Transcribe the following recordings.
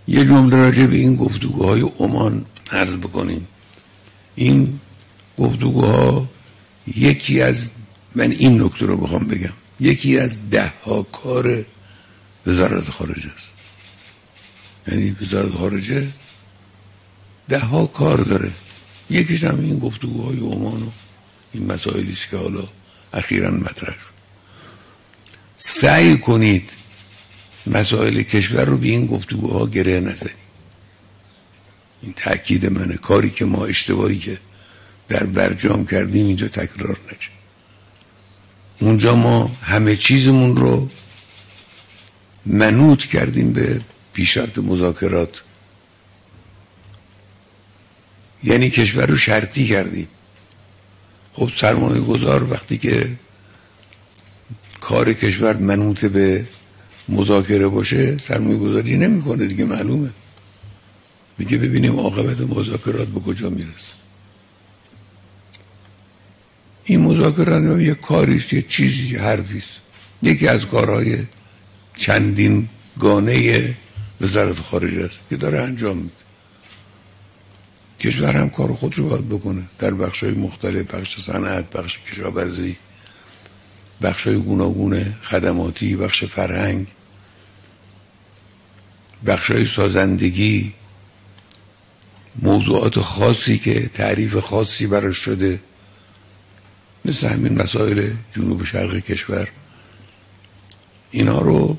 یه جمله راجع به این گفتگوهای عمان عرض بکنیم. این گفتگوها یکی از، من این نکته رو بخوام بگم، یکی از 10 کار وزارت خارجه است. یعنی وزارت خارجه 10 کار داره، یکیش هم این گفتگوهای عمان و این مسائلی است که حالا اخیراً مطرح شد. سعی کنید مسائل کشور رو به این گفتگوها گره نزنید. این تأکید منه. کاری که ما اشتباهی که در برجام کردیم اینجا تکرار نشه. اونجا ما همه چیزمون رو منوط کردیم به پیشرفت مذاکرات، یعنی کشور رو شرطی کردیم. خب سرمایه گذار وقتی که کار کشور منوط به مذاکره باشه سرمایه گذاری نمی کنه دیگه، معلومه. میگه ببینیم عاقبت مذاکرات به کجا میرسه. این مذاکرات یه کاریست، یه چیزی، حرفیست. یکی از کارهای چندین گانه وزارت خارجه است که داره انجام میده. کشور هم کار خودش رو باید بکنه در بخش‌های مختلف، بخش صنعت، بخش کشاورزی، بخش‌های گوناگون خدماتی، بخش فرهنگ، بخش‌های سازندگی، موضوعات خاصی که تعریف خاصی براش شده، مثل همین مسائل جنوب شرق کشور. اینا رو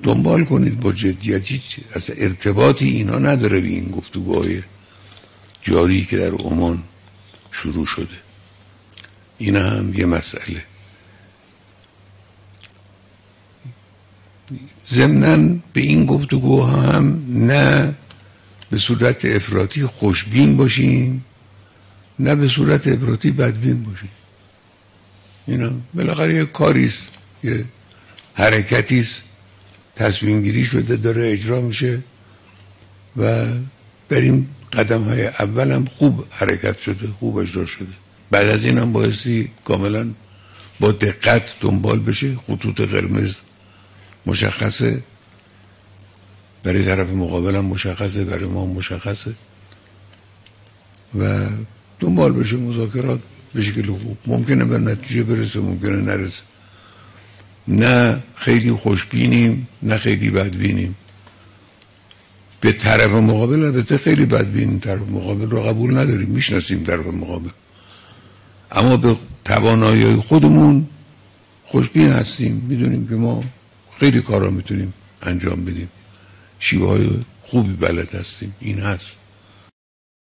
دنبال کنید با جدیت. هیچ اصلا ارتباطی اینا نداره به این گفتگوهای جاری که در عمان شروع شده. این هم یه مسئله. ضمناً به این گفتگوها هم نه به صورت افراطی خوشبین باشیم، نه به صورت افراطی بدبین باشیم. اینا بالاخره یه کاریست، یه حرکتیست، تصمیم گیری شده داره اجرا میشه و در این قدم های اول هم خوب حرکت شده، خوب اجرا شده. بعد از این هم بایستی کاملا با دقت دنبال بشه. خطوط قرمز مشخصه، برای طرف مقابل هم مشخصه، برای ما هم مشخصه و دنبال بشه مذاکرات به شکل خوب. ممکنه به نتیجه برسه، ممکنه نرسه. نه خیلی خوشبینیم نه خیلی بدبینیم. به طرف مقابل البته خیلی بدبینیم، طرف مقابل رو قبول نداریم، میشناسیم طرف مقابل، اما به توانایی خودمون خوشبین هستیم. میدونیم که ما خیلی کارا میتونیم انجام بدیم، شیوه های خوبی بلد هستیم. این هست.